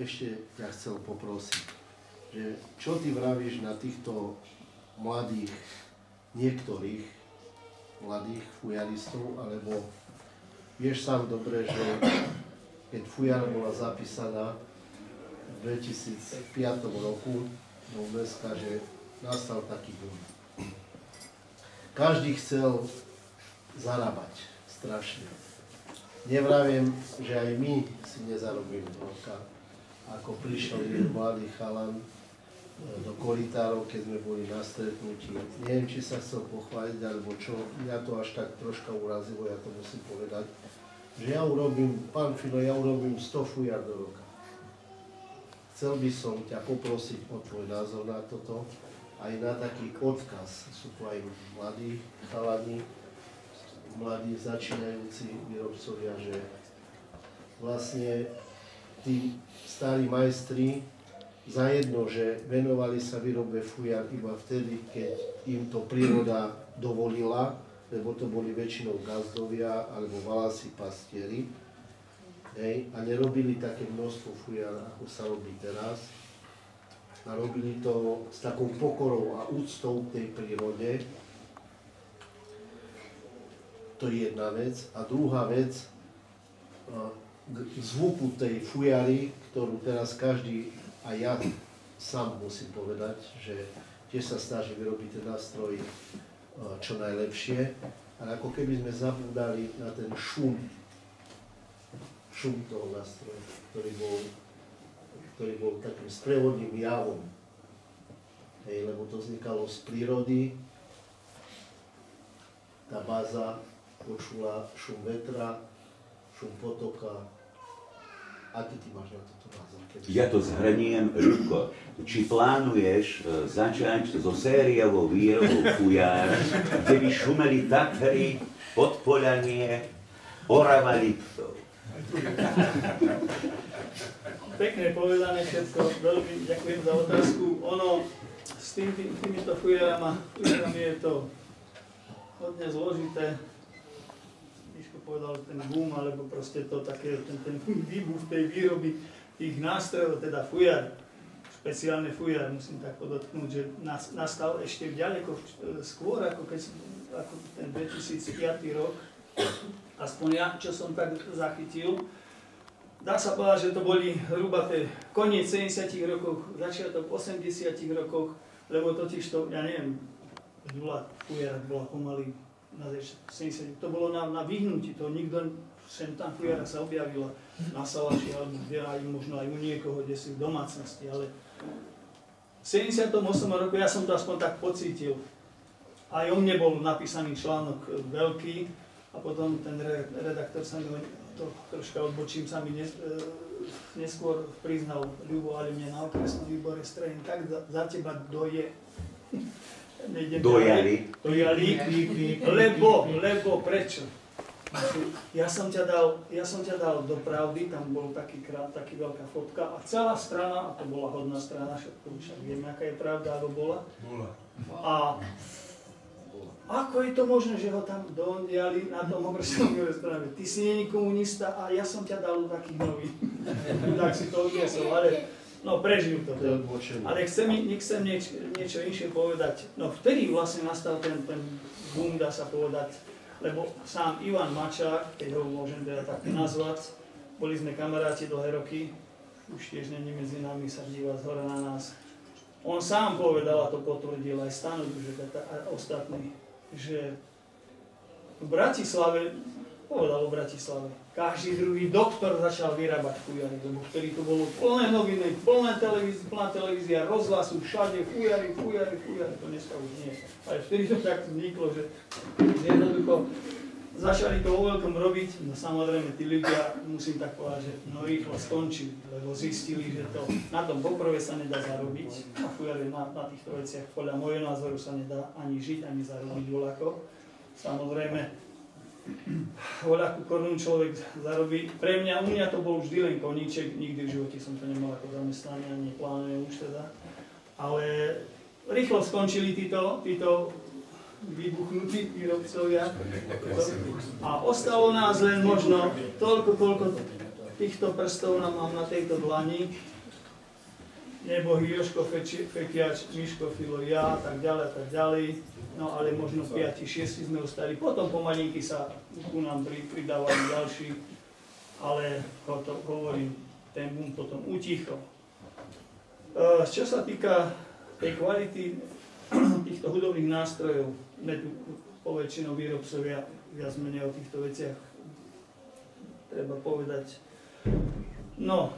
Ešte ťa chcel poprosiť, že čo ty vravíš na týchto mladých, niektorých mladých fujaristov, alebo vieš sám dobre, že keď fujar bola zapísaná v 2005 roku do Meska, že nastal taký boom. Každý chcel zarábať strašne. Nevravím, že aj my si nezarobíme veľká. Ako prišiel jeden mladý chalan do Korytárov, keď sme boli na stretnutí. Neviem, či sa chcel pochváliť, alebo čo. Mňa to až tak troška urazilo, ja to musím povedať. Že ja urobím, pán Filo, ja urobím 100 fujar do roka. Chcel by som ťa poprosiť o tvoj názor na toto, aj na taký odkaz. Sú tu aj mladí chalani, mladí začínajúci výrobcovia, že vlastne tí starí majstri zajedno, že venovali sa výrobe fujar iba vtedy, keď im to príroda dovolila, lebo to boli väčšinou gazdovia alebo valáci pastieri. A nerobili také množstvo fujar, ako sa robí teraz. A robili to s takou pokorou a úctou k tej prírode. To je jedna vec. A druhá vec, k zvuku tej fujary, ktorú teraz každý, a ja sám musím povedať, že tiež sa snaží vyrobiť ten nástroj čo najlepšie, ale ako keby sme zabúdali na ten šum toho nástroja, ktorý bol takým sprevodným javom. Lebo to vznikalo z prírody, tá báza počula šum vetra, šum potoka. Aký ty máš na toto názor? Ja to zhrniem, Ľubko. Či plánuješ začať so sériovou výrobou fujar, kde by šumeli Tatry, Podpoľanie, Orava Liptov? Pekne povedané všetko, veľmi ďakujem za otázku. Ono, s týmito fujarami je to hodne zložité. Povedal ten boom, alebo proste to také, ten výbuch tej výroby tých nástrojov, teda fujar, špeciálne fujar, musím tak podotknúť, že nastal ešte ďaleko skôr, ako ten 2005 rok, aspoň ja, čo som tak zachytil. Dá sa povedať, že to boli hruba koniec 70 rokov, začiatok 80 rokoch, lebo totiž to, ja neviem, Dula fujar bola pomaly na 70, to bolo na vyhnutí, to nikto, sem tam fujara sa objavila na Salaši, alebo aj možno aj u niekoho, kde si v domácnosti, ale v 78 roku ja som to aspoň tak pocítil. Aj o mne bol napísaný článok veľký a potom ten redaktor sa mi to troška odbočím, sa mi neskôr priznal, Ľubo, ale mne na okresnom výbore strejím tak za teba doje. Dojali, lebo prečo? Ja som ťa dal do Pravdy, tam bol taký veľká fotka a celá strana, a to bola hodná strana, však vieme, aká je pravda, alebo bola. A ako je to možné, že ho tam dodiali na tom obrskom strane? Ty si není komunista a ja som ťa dal do takých novín. Tak si to odniesol, ale no, prežijú to. Ale chcem niečo inšie povedať. No, vtedy vlastne nastal ten boom, dá sa povedať, lebo sám Ivan Mačák, keď ho môžem teda tak nazvať, boli sme kamaráti dlhé roky, už tiež není medzi nami, sa díva zhora na nás. On sám povedal, a to potvrdil aj Stano Dužek a ostatní, že v Bratislave, povedal o Bratislave, každý druhý doktor začal vyrábať fujary, lebo vtedy to bolo plné noviny, plná televízia, rozhlasu, všade fujary, to dneska už nie. Ale vtedy to tak vzniklo, že jednoducho začali to vo veľkom robiť, no samozrejme tí ľudia, musím tak povedať, že no rýchlo skončili, lebo zistili, že to na tom poprvé sa nedá zarobiť, a fujare na týchto veciach podľa môjho názoru sa nedá ani žiť, ani zarobiť voľako. Samozrejme, voľakú korunu človek zarobí. Pre mňa, u mňa to bol vždy len koníček, nikdy v živote som to nemal ako zamestnanie, ani neplánujem už teda. Ale rýchlo skončili títo vybuchnutí výrobcovia a ostalo nás len možno toľko, koľko týchto prstov nám mám na tejto dlani. Nebohý Jožko Fekiač, Miško Filo, ja, tak ďalej. No ale možno 5-6 sme ostali. Potom pomalinky sa ku nám pridávali ďalší, ale to hovorím, ten boom potom utichol. Čo sa týka tej kvality týchto hudobných nástrojov, poväčšinou výrobcovia viac menej o týchto veciach treba povedať. No,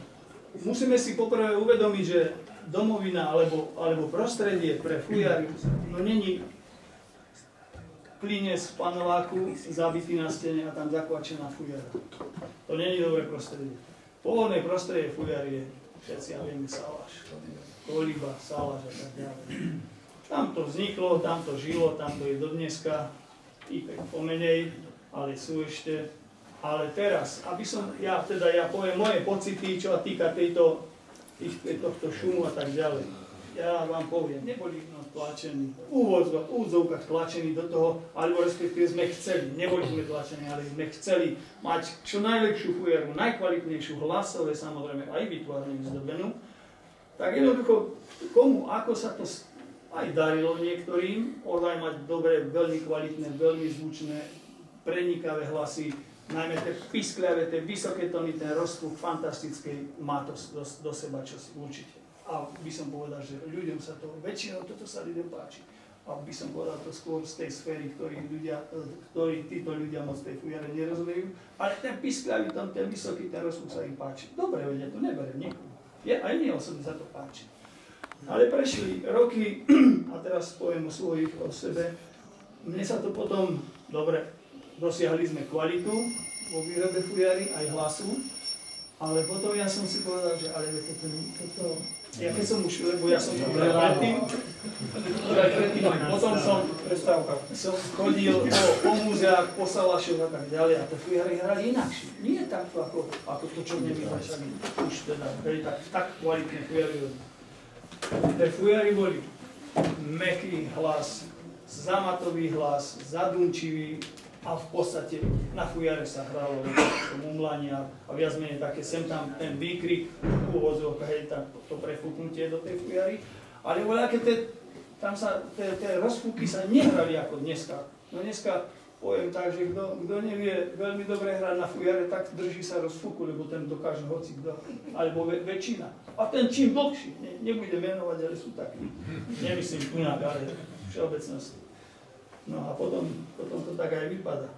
musíme si poprvé uvedomiť, že domovina alebo prostredie pre fujary, no není klinec v paneláku zabitý na stene a tam zakvačená fujara. To není dobré prostredie. Pôvodné prostredie fujary je, všetci ja vieme, Saláš, Kolíba, Saláš a tak ďalej. Tam to vzniklo, tam to žilo, tam to je do dneska, týpek pomenej, ale sú ešte. Ale teraz, aby som, ja poviem moje pocity, čo sa týka tohto šumu a tak ďalej. Ja vám poviem, neboli tlačení, v úvodzovkách tlačení do toho, alebo respektíve sme chceli, neboli sme tlačení, ale sme chceli mať čo najlepšiu fujaru, najkvalitnejšiu, hlasové, samozrejme aj vytvarne vyzdobenú. Tak jednoducho, komu, ako sa to aj darilo niektorým, ozaj mať dobré, veľmi kvalitné, veľmi zvučné, prenikavé hlasy, najmä tie piskľavé, tie vysoké tóny, ten rozpuk fantastický, má to do seba čosi určite. A by som povedal, že ľuďom sa to, väčšinou toto sa ľuďom páči. A by som povedal to skôr z tej sféry, ktorí títo ľudia moc tej fujare nerozumejú, ale ten piskľavý tón, ten vysoký, ten rozpuk sa im páči. Dobre, vedia, to neberiem nikomu. Aj mne osobne sa to páči. Ale prešli roky, a teraz poviem o sebe, mne sa to potom, dobre, dosiahli sme kvalitu vo výrobe fujary, aj hlasu, ale potom ja som si povedal, že ale toto, ja keď som už, lebo ja som to predtým, potom som chodil po múzeách, po Salašoch a tak ďalej, a to fujary hrali inakšie. Nie takto, ako to, čo mne vyhlašali už teda, tak kvalitné fujary. Tie fujary boli mäkký hlas, zamatový hlas, zadumčivý a v podstate na fujare sa hralo mumlania a viac menej také sem tam ten výkrik, úvozovka, hej, to prefúknutie do tej fujary. Ale voľaké tie rozfúky sa nehrali ako dneska. No dneska poviem tak, že kto nevie veľmi dobre hrať na fujare, tak drží sa rozfúku, lebo ten dokáže hoci kto, alebo väčšina. A ten čím dlhší, nebudem menovať, ale sú takí. Nemyslím tunak, ale všeobecnosti. No a potom to tak aj vypadá.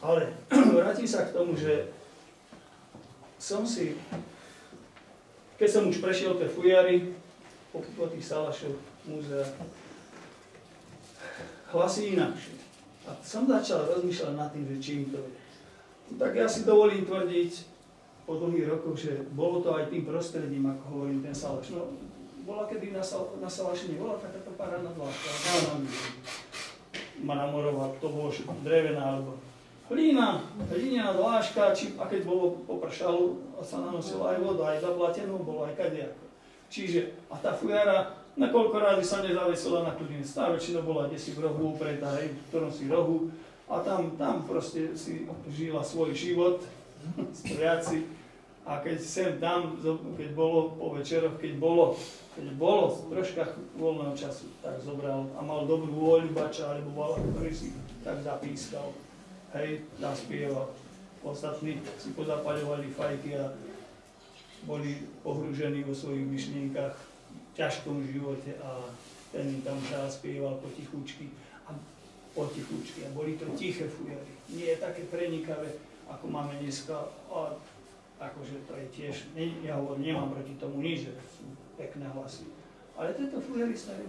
Ale vrátim sa k tomu, že keď som už prešiel tie fujary, po tých Salašoch, múzea, hlasy inakšie. A som začal rozmýšľať nad tým, že čím to je. Tak ja si dovolím tvrdiť po dlhých rokoch, že bolo to aj tým prostredím, ako hovorím, ten Salaš. No, bola kedy na Salaši nebola takáto parádna dláška. Maramorová, to bolo drevená, alebo hlínená dláška, a keď bolo popršalo, sa nanosila aj voda, aj zaplatenú, bolo aj kadejako. Čiže, a tá fujara, na koľko razy sa nezavesila na klinec, tá väčšinou bola kdesi v rohu upretá, v ktorom si rohu, a tam proste si žila svoj život, strojaci, a keď sem tam, keď bolo po večeroch, keď bolo troška voľného času, tak zobral a mal dobrú vôľu bača, alebo vala, ktorý si tak zapískal, hej, naspieval. Ostatní si pozapaľovali fajky a boli pohrúžení vo svojich myšlienkach v ťažkom živote a ten im tam zaspieval potichučky a boli to tiché fujary. Nie je také prenikavé, ako máme dneska, a akože to je tiež, ja hovorím, nemám proti tomu nič, že sú pekné hlasy. Ale tieto fujary staré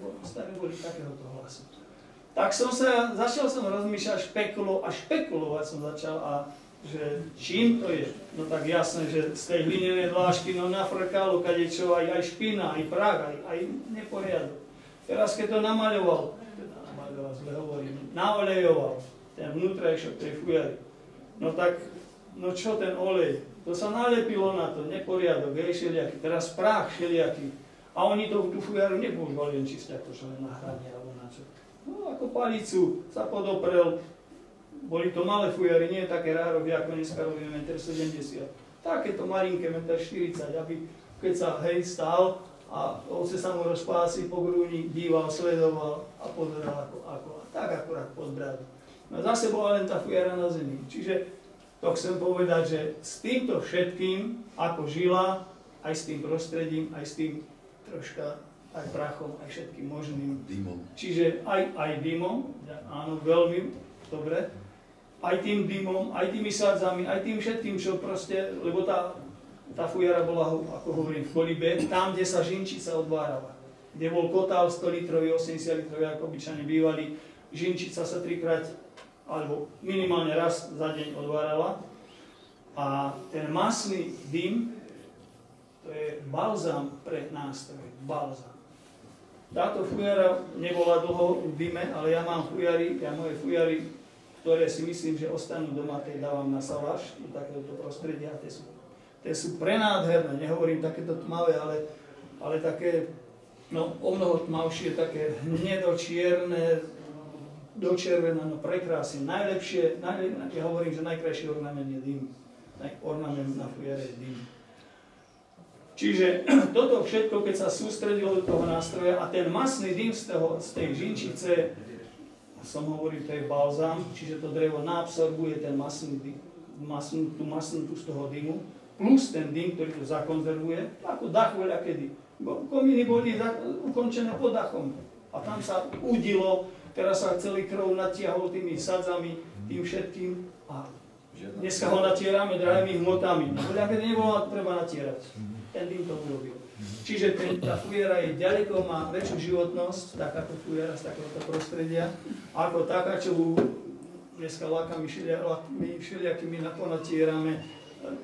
boli takéhoto hlasu. Tak začal som rozmýšľať, špekulovať som začal a že čím to je? No tak jasné, že z tej hlinenej dlášky nafrkalo kadečo, aj špina, aj prach, aj neporiadok. Teraz keď to namaľoval, zle hovorím, naolejoval ten vnútrajšok tej fujary, no tak, no čo ten olej? To sa nalepilo na to, neporiadok, všelijaký, teraz prach všelijaký. A oni tú fujaru nepoužívali len čiste akože len na hranie alebo na čo. No ako palicu sa podoprel, boli to malé fujary, nie také rárovy, ako dneska robíme 1,70 m. Takéto malinké 1,40 m, aby keď sa stál a ovce sa mu rozpásli po grúni, díval, sledoval a pozeral ako tak akurát pod bradu. No zase bola len tá fujara na zemi. Čiže to chcem povedať, že s týmto všetkým, ako žila, aj s tým prostredím, aj s tým troška aj prachom, aj všetkým možným. Dymom. Čiže aj dymom, áno, veľmi dobre, aj tým dymom, aj tými sádzami, aj tým všetkým, čo proste, lebo tá fujara bola, ako hovorím, v kolibe, tam, kde sa žinčica odvárala. Kde bol kotál 100 litrový, 80 litrový, ako obyčajne bývali, žinčica sa 3-krát, alebo minimálne raz za deň odvárala. A ten masný dym, to je balzám pre nástroj, balzám. Táto fujara nebola dlho v dyme, ale ja mám moje fujary, ktoré si myslím, že ostanú doma, keď dávam na saláš do takéhoto prostredia. Tie sú prenádherné, nehovorím takéto tmavé, ale také, no o mnoho tmavšie, také hnedočierne, dočervené, no prekrásne. Najlepšie, ja hovorím, že najkrajší ornament je dym. Ornament na fujare je dym. Čiže toto všetko, keď sa sústredilo do toho nástroja a ten masný dym z tej žinčice, som hovoril, to je balzám, čiže to drevo naabsorbuje ten masný dym, tú masnútu z toho dymu, plus ten dym, ktorý to zakonzervuje, ako dach voľakedy. Komíny boli ukončené pod dachom a tam sa udilo, teraz sa celý krov natiahol tými sadzami, tým všetkým a dneska ho natierame drahými hmotami. Voľakedy nebolo treba natierať. Ten dým to urobil. Čiže tá fujara je ďaleko, má väčšiu životnosť, takáto fujara z takéhoto prostredia, ako taká, čo dneska lákami všelijakými naponatierame.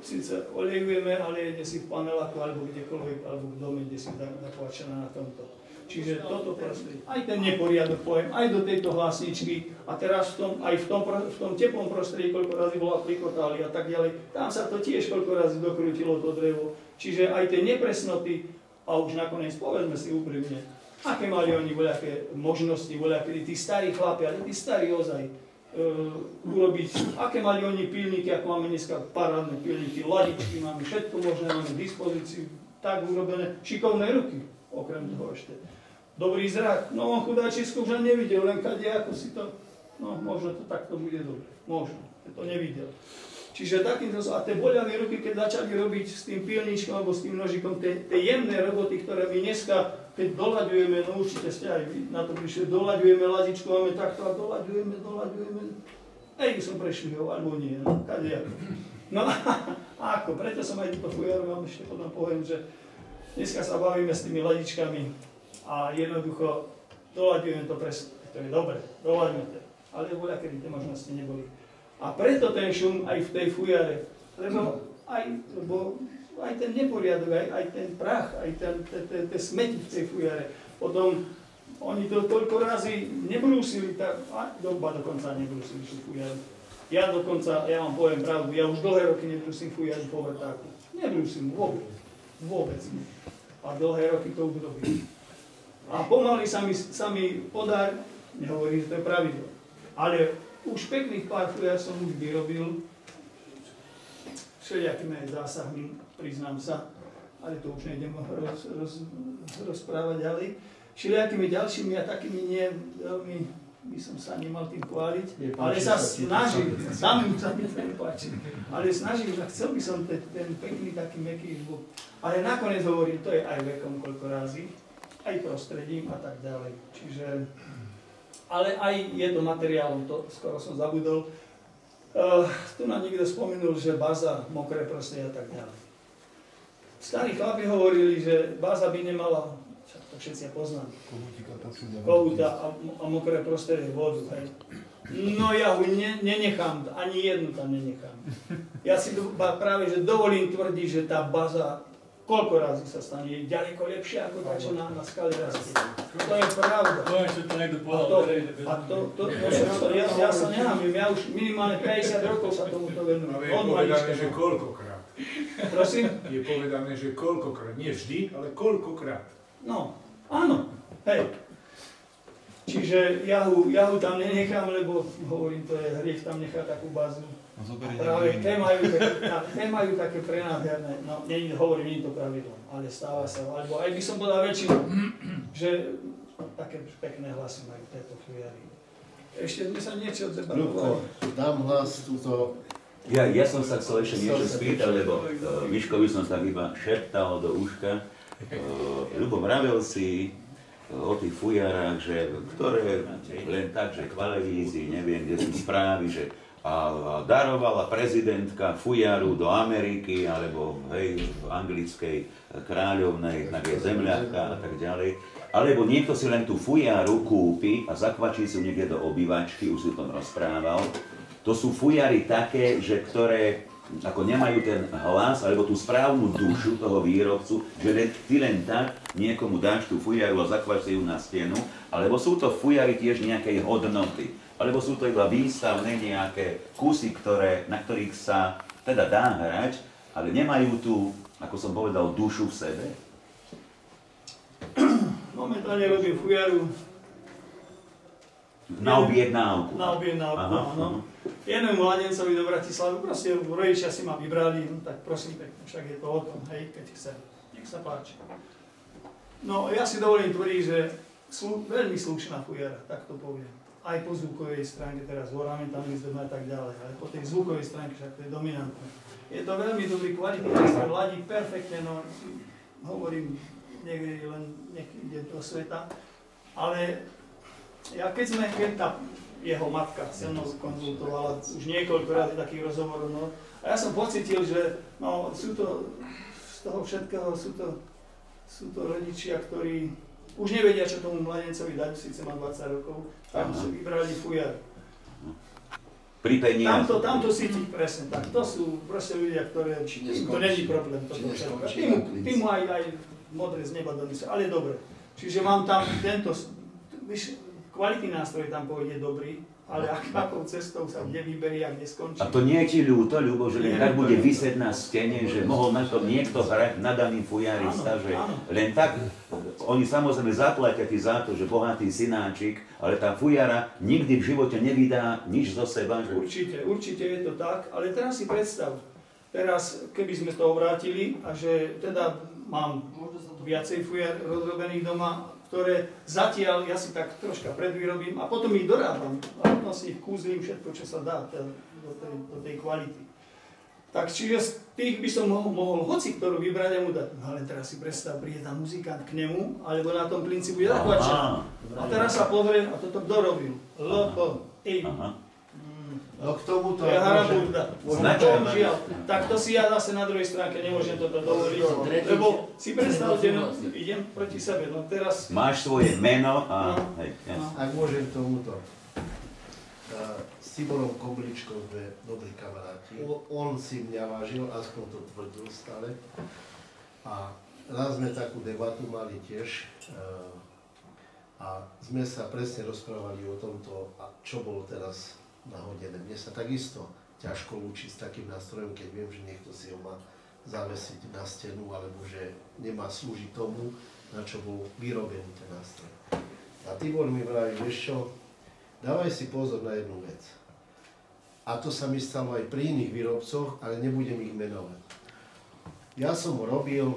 Sice olejujeme, ale je si v paneláku alebo kdekoľvek, alebo v dome, kde si zapláčená na tomto. Čiže toto prostredie, aj ten neporiadok poviem, aj do tejto hlasničky a teraz v tom teplom prostredí, koľko razy bola prikotáli a tak ďalej, tam sa to tiež koľko razy dokrútilo to drevo. Čiže aj tie nepresnoty, a už nakoniec povedzme si úprimne, aké mali oni voľaké možnosti, voľaké tí starí chlapi, ale tí starí ozaj urobiť, aké mali oni pilníky, ako máme dneska parádne pilníky, ladičky, máme všetko možné, máme k dispozícii, tak urobené, šikovné ruky, okrem toho ešte. Dobrý zrak, no on chudáčisko už nevidel, len kade ako si to, no možno to takto bude dobre, možno, to nevidel. Čiže takýmto, a tie boľavé ruky, keď začali robiť s tým pilničkom alebo s tým nožikom, tie jemné roboty, ktoré my dneska, keď doľaďujeme, no určite ste aj na to prišli, doľaďujeme ladičku, máme takto a doľaďujeme, aj som prešiel, alebo nie, no, kadejako. No ako, preto som aj túto fujaru, vám ešte potom poviem, že dneska sa bavíme s tými ladičkami a jednoducho doľaďujeme to presne, to je dobre, doľaďujeme to, ale voľakedy tie možnosti neboli. A preto ten šum aj v tej fujare, lebo aj ten neporiadok, aj ten prach, aj tie smeti v tej fujare. Potom oni to toľko razy nebrúsili, dokonca nebrúsili tú fujaru. Ja vám poviem pravdu, ja už dlhé roky nebrúsim fujaru po vrtáku. Nebrúsim vôbec. A dlhé roky to už robím. A pomaly sa mi podár, nehovorím, že to je pravidlo. Ale už pekných pár fujar som už vyrobil, všelijakými aj zásahmi, priznám sa, ale to už nejdem rozprávať ďalej. Všelijakými ďalšími a takými nie veľmi by som sa nemal tým chváliť, ale sa snažím, samým sa mi to nepáči, ale snažím sa, chcel by som ten pekný taký mäkký zvuk, ale nakoniec hovorím, to je aj vekom koľko razy, aj prostredím a tak ďalej, čiže ale aj je to materiálom, to skoro som zabudol. Tu nám niekto spomenul, že baza, mokré prostredie a tak ďalej. Starí chlapi hovorili, že baza by nemala, však to to všetci poznám. Kohúta a mokré prostredie, vodu, hej. No ja ho nenechám, ani jednu tam nenechám. Ja si práve že dovolím tvrdiť, že tá baza koľko razy sa stane, je ďaleko lepšie ako tá, čo na skale rastie. To je pravda. Ja sa nehámim, ja už minimálne 50 rokov sa tomuto venujem. Ale je povedané, že koľkokrát. Prosím? Je povedané, že koľkokrát. Nie vždy, ale koľkokrát. No, áno, hej. Čiže ja ho tam nenechám, lebo hovorím, to je hriech tam nechať takú bazu. Práve tie majú také prenádherné, no hovorím, nie je to pravidlom, ale stáva sa, alebo aj by som povedal väčšinou, že také pekné hlasy majú tieto fujary. Ešte sme sa niečo odzebatovali. Ľubko, dám hlas túto... Ja som sa chcel ešte niečo spýtať, lebo Miškovi som sa iba šeptal do uška. Ľubo, vravel si o tých fujarách, ktoré len tak, že v televízii, neviem, kde sú správy, že darovala prezidentka fujaru do Ameriky, alebo hej, v anglickej kráľovnej, tak je zemľaka a tak ďalej. Alebo niekto si len tú fujaru kúpi a zakvačí si niekde do obývačky, už si o tom rozprával. To sú fujary také, že ktoré ako nemajú ten hlas, alebo tú správnu dušu toho výrobcu, že ty len tak niekomu dáš tú fujaru a zakvačí ju na stenu, alebo sú to fujary tiež nejakej hodnoty. Alebo sú to iba výstavné nejaké kusy, na ktorých sa teda dá hrať, ale nemajú tú, ako som povedal, dušu v sebe? Momentálne robím fujaru. Na objednávku. Na objednávku, áno. Jednému mladencovi do Bratislavy, proste rodičia si ma vybrali, no tak prosím pekne, však je to o tom, hej, keď chce. Nech sa páči. No, ja si dovolím tvrdiť, že veľmi slušná fujara, tak to poviem. Aj po zvukovej stránke, teraz ornamentálny zdom a tak ďalej, ale po tej zvukovej stránke však to je dominantné. Je to veľmi dobrý kvalitný nástroj, ladí perfektne, no hovorím, niekde len ide do sveta, ale ja keď tá jeho matka se mnou konzultovala už niekoľko razy takých rozhovorov, no, a ja som pocitil, že no, sú to, z toho všetkého sú to rodičia, ktorí už nevedia, čo tomu mladencovi dať, síce má 20 rokov, tam si vybrali fujar. Pri peniaze. Tamto cítiť presne, tak to sú proste ľudia, ktoré, to není problém, toto všetko. Tým mu aj modré z neba donesú, ale dobre. Čiže mám tam tento, kvalitný nástroj tam pôjde dobrý, ale akou cestou sa kde vyberie a kde skončí. A to nie je ti ľúto, Ľubo, že len tak bude visieť na stene, že mohol na to niekto hrať nadaný fujarista, že len tak, oni samozrejme zaplatia ti za to, že bohatý synáčik, ale tá fujara nikdy v živote nevydá nič zo seba. Že... Určite je to tak, ale teraz si predstav, keby sme to obrátili a že teda mám viacej fujar rozrobených doma, ktoré zatiaľ ja si tak troška predvyrobím a potom ich dorábam a potom si ich kúzlim všetko, čo sa dá do tej kvality. Tak čiže z tých by som mohol hoci ktorú vybrať a mu dať. No ale teraz si predstav, príde tam muzikant k nemu, alebo na tom plinci bude zakvačený. A teraz sa pozriem, a toto kto robil? L-P-I. No k tomuto... To je haraburda. Tak to si ja zase na druhej stránke nemôžem toto dovoliť, lebo si predstavte, no, idem proti sebe, no teraz... Máš svoje meno a... Hej, Ak môžem k tomuto. S Tiborom Kobličkom sme dobrí kamaráti. On si mňa vážil, aspoň to tvrdil stále. A raz sme takú debatu mali tiež. A sme sa presne rozprávali o tomto, čo bolo teraz nahodené. Mne sa takisto ťažko lúčiť s takým nástrojom, keď viem, že niekto si ho má zavesiť na stenu, alebo že nemá slúžiť tomu, na čo bol vyrobený ten nástroj. A Tibor mi vraví, vieš čo, dávaj si pozor na jednu vec. A to sa mi stalo aj pri iných výrobcoch, ale nebudem ich menovať. Ja som ho robil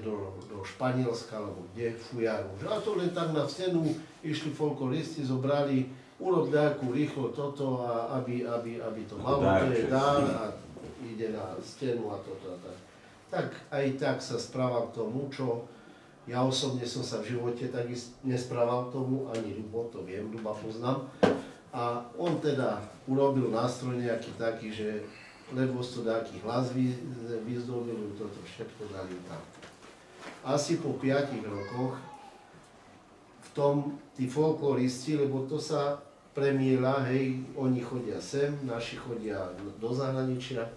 do Španielska, alebo kde, fujaru. A to len tak na stenu išli folkloristi, zobrali, urob nejakú rýchlo toto, a aby to malo, to je dár a ide na stenu a toto a tak. Tak aj tak sa správam k tomu, čo ja osobne som sa v živote tak nesprával k tomu, ani Ľubo, to viem, Ľuba poznám. A on teda urobil nástroj nejaký taký, že lebo to nejaký hlas vyzdobil, toto všetko dali tam. asi po 5 rokoch v tom tí folkloristi, lebo to sa premiela, hej, oni chodia sem, naši chodia do zahraničia,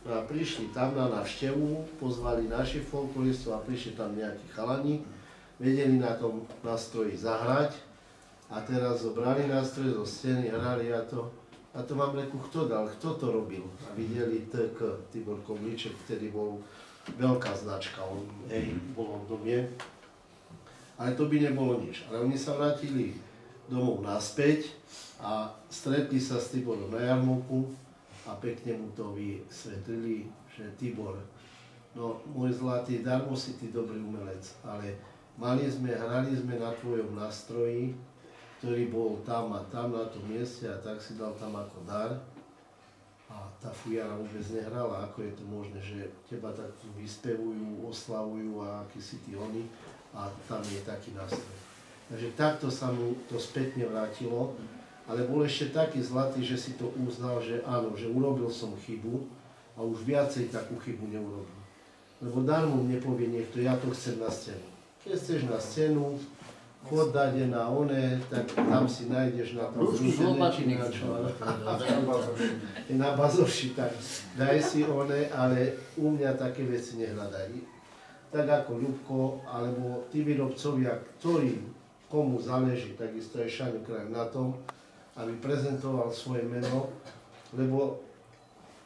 no a prišli tam na návštevu, pozvali našich folkloristov a prišli tam nejakí chalani, vedeli na tom nástroji zahrať a teraz zobrali nástroje zo scény, hrali a to mám reku, kto dal, kto to robil. A videli TK, Tibor Koblíček, ktorý bol veľká značka, on, hej, bol v domie. Ale to by nebolo nič. Ale oni sa vrátili domov naspäť a stretli sa s Tiborom na jarmoku a pekne mu to vysvetlili, že Tibor, no môj zlatý, darmo si ty dobrý umelec, ale hrali sme na tvojom nástroji, ktorý bol tam a tam na tom mieste a tak si dal tam ako dar. A tá fujara vôbec nehrala, ako je to možné, že teba tak vyspevujú, oslavujú a aký si ty oni a tam je taký nástroj. Takže takto sa mu to spätne vrátilo, ale bol ešte taký zlatý, že si to uznal, že áno, že urobil som chybu a už viacej takú chybu neurobil. Lebo darmo mne povie niekto, ja to chcem na scénu. Keď chceš na scénu, chod dať na one, tak tam si nájdeš na tom na bazovši, tak daj si one, ale u mňa také veci nehľadaj. Tak ako Ľubko, alebo tí výrobcovia, komu záleží, takisto aj Šaňo Kraj na tom, aby prezentoval svoje meno, lebo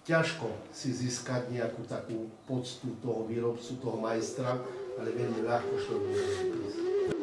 ťažko si získať nejakú takú poctu toho výrobcu, toho majstra, ale veľmi ľahko šlo do